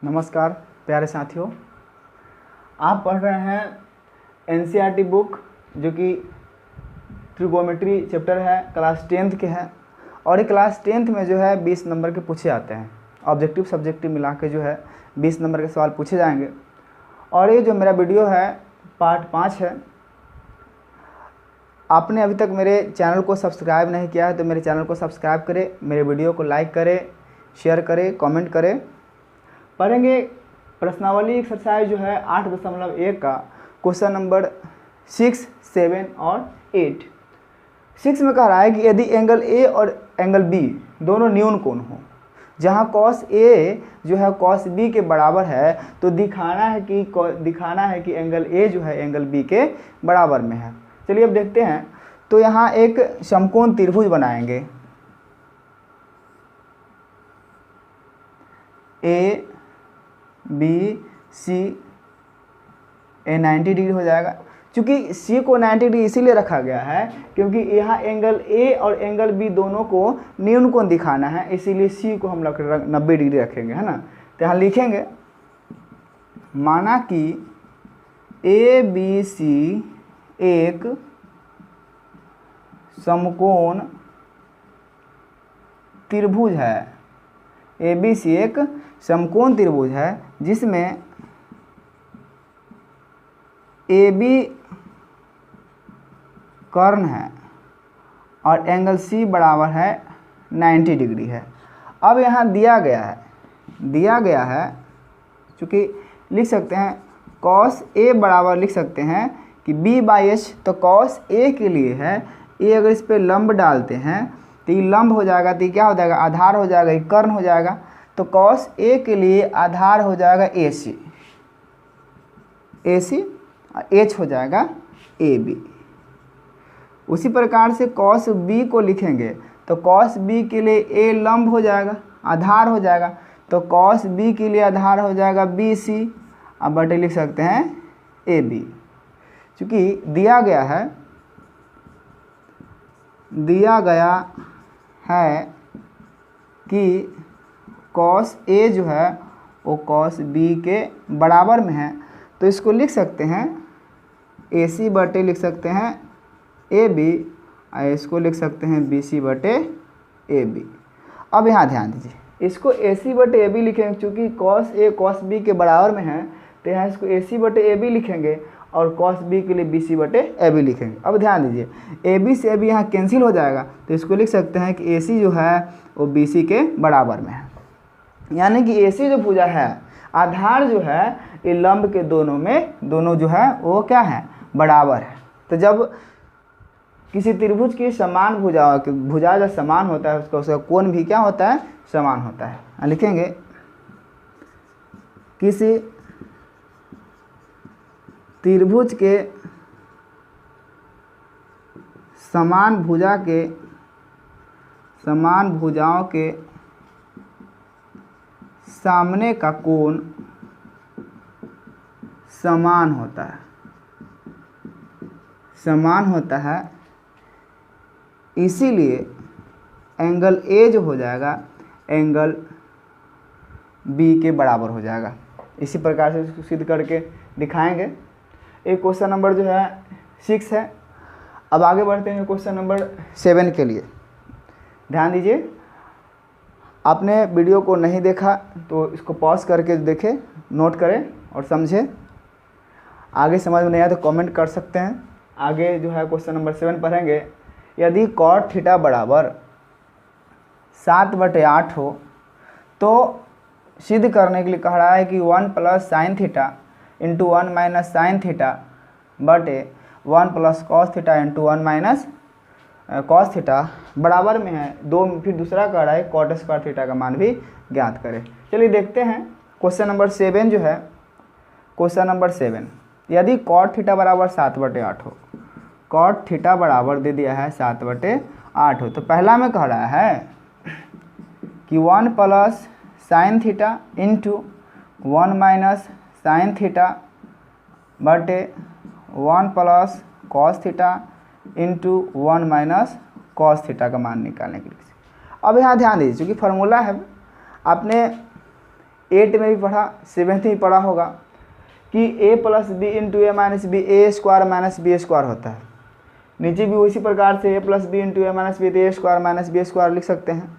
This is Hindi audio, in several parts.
नमस्कार प्यारे साथियों, आप पढ़ रहे हैं एनसीईआरटी बुक जो कि ट्रिगोनोमेट्री चैप्टर है, क्लास 10th के हैं। और ये क्लास 10th में जो है 20 नंबर के पूछे जाते हैं। ऑब्जेक्टिव सब्जेक्टिव मिला के जो है 20 नंबर के सवाल पूछे जाएंगे। और ये जो मेरा वीडियो है पार्ट 5 है। आपने अभी तक मेरे चैनल को सब्सक्राइब नहीं किया है तो मेरे चैनल को सब्सक्राइब करें, मेरे वीडियो को लाइक करें, शेयर करें, कमेंट करें। पढ़ेंगे प्रश्नावली एक्सरसाइज जो है 8.1 का क्वेश्चन नंबर 6, 7 और 8। 6 में कह रहा है कि यदि एंगल ए और एंगल बी दोनों न्यून कोण हो, जहां कॉस ए जो है कॉस बी के बराबर है, तो दिखाना है कि एंगल ए जो है एंगल बी के बराबर में है। चलिए अब देखते हैं। तो यहाँ एक समकोण त्रिभुज बनाएंगे। A B C, A 90 degree हो जाएगा। चूँकि सी को 90 डिग्री इसीलिए रखा गया है क्योंकि यहाँ एंगल ए और एंगल बी दोनों को न्यून कोण दिखाना है, इसीलिए सी को हम 90 डिग्री रखेंगे, है ना। तो यहाँ लिखेंगे, माना कि ए बी सी एक समकोण त्रिभुज है। ए बी सी एक समकोण त्रिभुज है जिसमें ए बी कर्ण है और एंगल सी बराबर है 90 डिग्री है। अब यहाँ दिया गया है चूँकि लिख सकते हैं कॉस ए बराबर लिख सकते हैं कि बी बाई एच। तो कॉस ए के लिए है, ए अगर इस पर लंब डालते हैं तो ये लंब हो जाएगा, तो ये क्या हो जाएगा, आधार हो जाएगा, ये कर्ण हो जाएगा। तो कॉस ए के लिए आधार हो जाएगा ए सी और एच हो जाएगा ए बी। उसी प्रकार से कॉस बी को लिखेंगे तो कॉस बी के लिए ए लंब हो जाएगा, आधार हो जाएगा। तो कॉस बी के लिए आधार हो जाएगा बी सी, अब बटे लिख सकते हैं ए बी। चूँकि दिया गया है कि कॉस ए जो है वो कॉस बी के बराबर में है, तो इसको लिख सकते हैं ए सी बटे लिख सकते हैं ए बी, और इसको लिख सकते हैं बी सी बटे ए बी। अब यहाँ ध्यान दीजिए, इसको ए सी बटे ए बी लिखेंगे क्योंकि कॉस ए कॉस बी के बराबर में है, तो यहाँ इसको ए सी बटे ए बी लिखेंगे और कॉस बी के लिए बी सी बटे ए बी लिखेंगे। अब ध्यान दीजिए, ए बी से ए बी यहाँ कैंसिल हो जाएगा, तो इसको लिख सकते हैं कि ए सी जो है वो बी सी के बराबर में है। यानी कि ए सी जो भुजा है, आधार जो है ये लंब के दोनों जो है वो क्या है, बराबर है। तो जब किसी त्रिभुज की समान भुजा जब समान होता है उसका कोण भी क्या होता है, समान होता है। लिखेंगे किसी त्रिभुज के समान भुजाओं के सामने का कोण समान होता है, इसीलिए एंगल ए जो हो जाएगा एंगल बी के बराबर हो जाएगा। इसी प्रकार से इसको सिद्ध करके दिखाएंगे। एक क्वेश्चन नंबर जो है 6 है। अब आगे बढ़ते हैं क्वेश्चन नंबर 7 के लिए। ध्यान दीजिए, आपने वीडियो को नहीं देखा तो इसको पॉज करके देखें, नोट करें और समझें। आगे समझ में नहीं आया तो कमेंट कर सकते हैं। आगे जो है क्वेश्चन नंबर 7 पढ़ेंगे। यदि कॉट थीटा बराबर 7/8 हो तो सिद्ध करने के लिए कह रहा है कि 1 + sin theta into 1 - sin theta बटे 1 + cos theta into 1 - cos theta बराबर में है 2। फिर दूसरा कह रहा है cot स्क्वायर थीटा का मान भी ज्ञात करें। चलिए देखते हैं क्वेश्चन नंबर 7 जो है। क्वेश्चन नंबर 7, यदि cot थीटा बराबर 7/8 हो, cot थीटा बराबर दे दिया है 7/8 हो, तो पहला में कह रहा है कि 1 + sin theta into 1 - sin theta बटे 1 + cos theta into 1 - cos theta का मान निकालने के लिए। अब यहाँ ध्यान दीजिए, चूँकि फार्मूला है, आपने 8 में भी पढ़ा, 7th में पढ़ा होगा कि a plus b into a minus b a square minus b square होता है। नीचे भी उसी प्रकार से a plus b into a minus b a square minus b square लिख सकते हैं,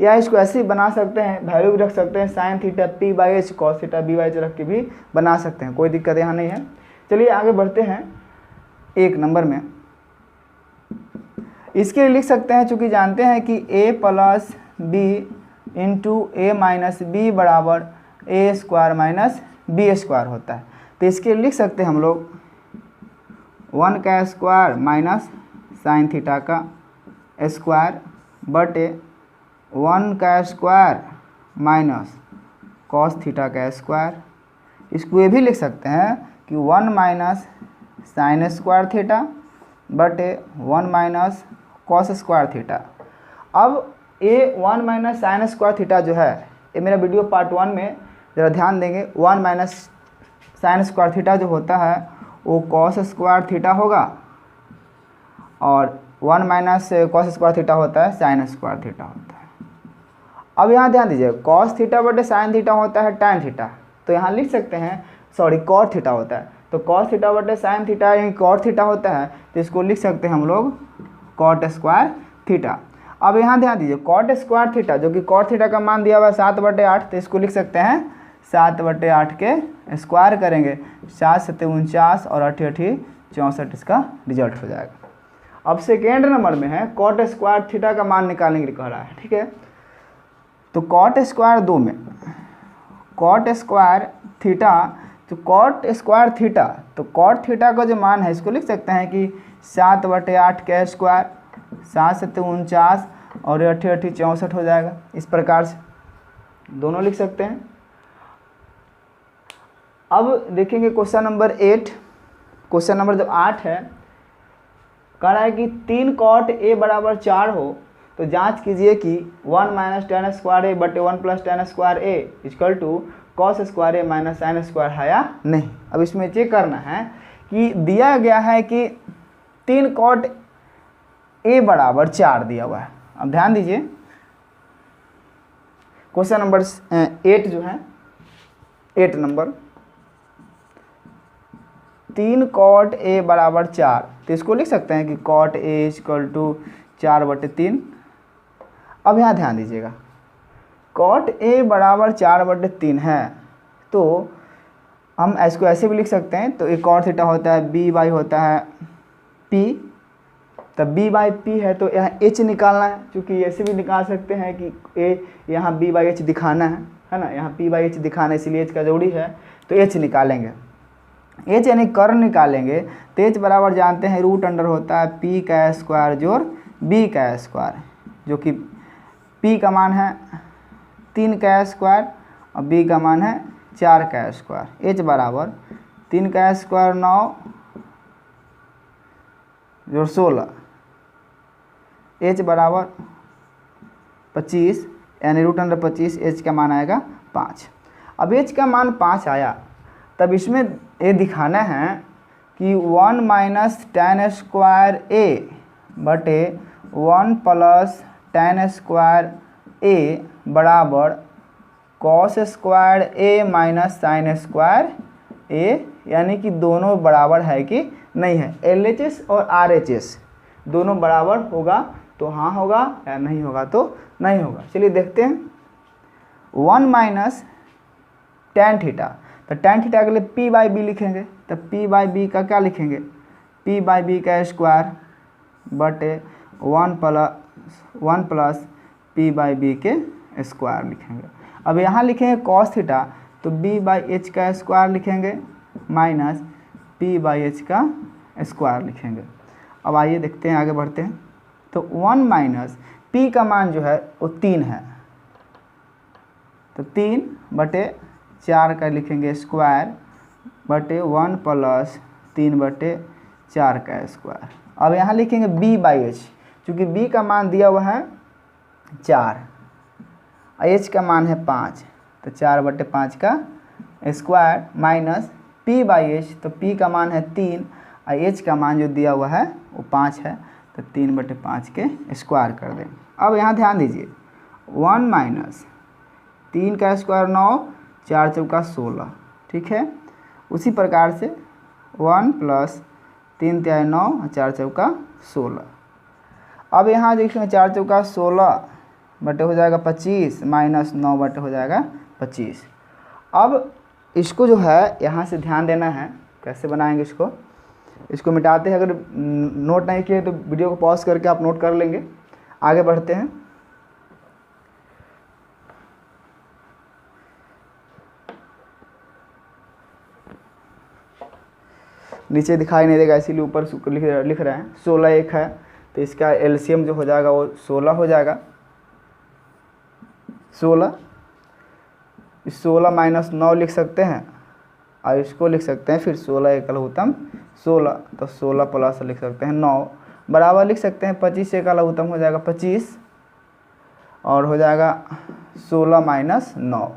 या इसको ऐसे ही बना सकते हैं, वैल्यू भी रख सकते हैं sine theta p by h cos theta b by h रख के भी बना सकते हैं, कोई दिक्कत यहाँ नहीं है। चलिए आगे बढ़ते हैं 1 नंबर में। इसके लिए लिख सकते हैं, चूँकि जानते हैं कि a plus b into a minus b बराबर a square minus b square होता है, तो इसके लिए लिख सकते हैं हम लोग 1 का स्क्वायर माइनस साइन थीटा का स्क्वायर बटे 1 का स्क्वायर माइनस कॉस थीटा का स्क्वायर। इसको ये भी लिख सकते हैं कि 1 माइनस साइन स्क्वायर थीटा बटे 1 माइनस कॉस स्क्वायर थीटा। अब ये 1 माइनस साइन स्क्वायर थीटा जो है, ये मेरा वीडियो पार्ट 1 में ज़रा ध्यान देंगे। 1 माइनस साइन स्क्वायर थीटा जो होता है वो कॉस स्क्वायर थीटा होगा, और 1 माइनस कॉस स्क्वायर थीटा होता है साइन स्क्वायर थीटा होता है। अब यहाँ ध्यान दीजिए, कॉस थीटा बटे साइन थीटा होता है tan थीटा, तो यहाँ लिख सकते हैं, सॉरी कॉट थीटा होता है, तो कॉस थीटा बटे साइन थीटा यानी कॉट थीटा होता है, तो इसको लिख सकते हैं हम लोग कॉट स्क्वायर थीटा। अब यहाँ ध्यान दीजिए, कॉट स्क्वायर थीटा जो कि कॉट थीटा का मान दिया हुआ है 7/8, तो इसको लिख सकते हैं 7/8 के स्क्वायर करेंगे, 7 7 49 और 8 8 64 इसका रिजल्ट हो जाएगा। अब सेकेंड नंबर में है कॉट स्क्वायर थीटा का मान निकालने के लिए कह रहा है, ठीक है। तो कॉट स्क्वायर 2 में कॉट स्क्वायर थीटा, तो कॉट स्क्वायर थीटा, तो कॉट थीटा का जो मान है इसको लिख सकते हैं कि 7/8 का स्क्वायर, 7 7 49 और 8 8 64 हो जाएगा। इस प्रकार से दोनों लिख सकते हैं। अब देखेंगे क्वेश्चन नंबर 8, क्वेश्चन नंबर जो 8 है, कह रहा है कि 3 कॉट ए बराबर 4 हो तो जांच कीजिए कि 1 माइनस tan स्क्वायर ए बटे 1 plus tan square a equal to cos square a minus sine square है या नहीं। अब इसमें चेक करना है कि दिया गया है कि 3 कॉट ए बराबर 4 दिया हुआ है। अब ध्यान दीजिए, क्वेश्चन नंबर 8 जो है, 8 नंबर, 3 कॉट ए बराबर 4, तो इसको लिख सकते हैं कि कॉट ए इक्वल टू 4/3। अब यहाँ ध्यान दीजिएगा, कॉट ए बराबर 4/3 है, तो हम इसको ऐसे भी लिख सकते हैं, तो एक कॉट थीटा होता है बी बाई होता है पी, तब बी बाई पी है तो यहाँ एच निकालना है, क्योंकि ऐसे भी निकाल सकते हैं कि ए यहाँ बी बाई एच दिखाना है ना, यहाँ पी बाई एच दिखाना है, इसलिए एच का जरूरी है, तो एच निकालेंगे। एच यानी कर्ण निकालेंगे, तो एच बराबर जानते हैं रूट अंडर होता है पी का स्क्वायर जोड़ बी का स्क्वायर, जो कि पी का मान है 3 का स्क्वायर और बी का मान है 4 का स्क्वायर। एच बराबर 3 का स्क्वायर 9 जोड़ 16, एच बराबर 25 यानी रूट अंडर 25, एच का मान आएगा 5। अब एच का मान 5 आया, तब इसमें ये दिखाना है कि 1 माइनस tan स्क्वायर ए बटे 1 प्लस tan स्क्वायर ए बराबर cos square a minus sine square ए, यानी कि दोनों बराबर है कि नहीं है। LHS और RHS दोनों बराबर होगा तो हाँ होगा, या नहीं होगा तो नहीं होगा। चलिए देखते हैं, 1 माइनस tan थीटा, तो tan थीटा के लिए p बाई बी लिखेंगे, तो p बाई बी का क्या लिखेंगे, p बाई बी का स्क्वायर बटे 1 प्लस p बाई बी के स्क्वायर लिखेंगे। अब यहाँ लिखेंगे cos थीटा, तो b बाई एच का स्क्वायर लिखेंगे माइनस p बाई एच का स्क्वायर लिखेंगे। अब आइए देखते हैं, आगे बढ़ते हैं। तो 1 माइनस p का मान जो है वो 3 है, तो 3/4 का लिखेंगे स्क्वायर बटे 1 प्लस 3/4 का स्क्वायर। अब यहाँ लिखेंगे b बाई एच, चूँकि b का मान दिया हुआ है 4, h का मान है 5, तो 4/5 का square minus p by H, तो p का मान है 3 और h का मान जो दिया हुआ है वो 5 है, तो 3/5 के स्क्वायर कर दें। अब यहाँ ध्यान दीजिए, 1 माइनस 3 का स्क्वायर 9, 4 चौका 16, ठीक है। उसी प्रकार से 1 + 3 तिहाई 9 और 4 चौका 16। अब यहाँ देखेंगे 4 चौका 16 बटे हो जाएगा 25 माइनस 9 बटे हो जाएगा 25। अब इसको जो है यहाँ से ध्यान देना है, कैसे बनाएंगे इसको मिटाते हैं। अगर नोट नहीं किए तो वीडियो को पॉज करके आप नोट कर लेंगे। आगे बढ़ते हैं। नीचे दिखाई नहीं देगा इसीलिए ऊपर लिख रहे हैं। 16 एक है तो इसका एलसीएम जो हो जाएगा वो 16 हो जाएगा। 16 माइनस 9 लिख सकते हैं और इसको लिख सकते हैं फिर 16 एक लघुत्तम 16, तो 16 प्लस लिख सकते हैं 9 बराबर लिख सकते हैं 25 एक लघुत्तम हो जाएगा 25 और हो जाएगा 16 माइनस 9।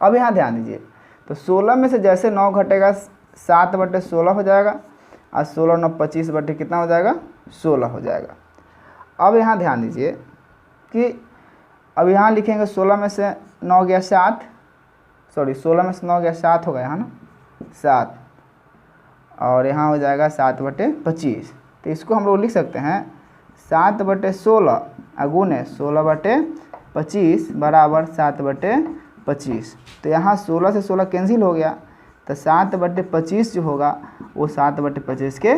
अब यहाँ ध्यान दीजिए, तो 16 में से जैसे 9 घटेगा 7 बटे 16 हो जाएगा और 16 9 25 बटे कितना हो जाएगा 16 हो जाएगा। अब यहाँ ध्यान दीजिए कि अब यहाँ लिखेंगे 16 में से 9 गया 7, सॉरी 16 में से 9 गया 7 होगा यहाँ ना 7 और यहाँ हो जाएगा 7 बटे 25। तो इसको हम लोग लिख सकते हैं 7 बटे 16 अगुने 16 बटे 25 बराबर 7 बटे 25। तो यहाँ 16 से 16 कैंसिल हो गया, तो 7 बटे 25 जो होगा वो 7 बटे 25 के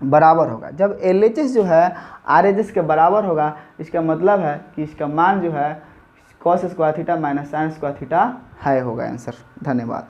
बराबर होगा। जब LHS जो है RHS के बराबर होगा, इसका मतलब है कि इसका मान जो है cos square theta minus sin square theta है होगा आंसर। धन्यवाद।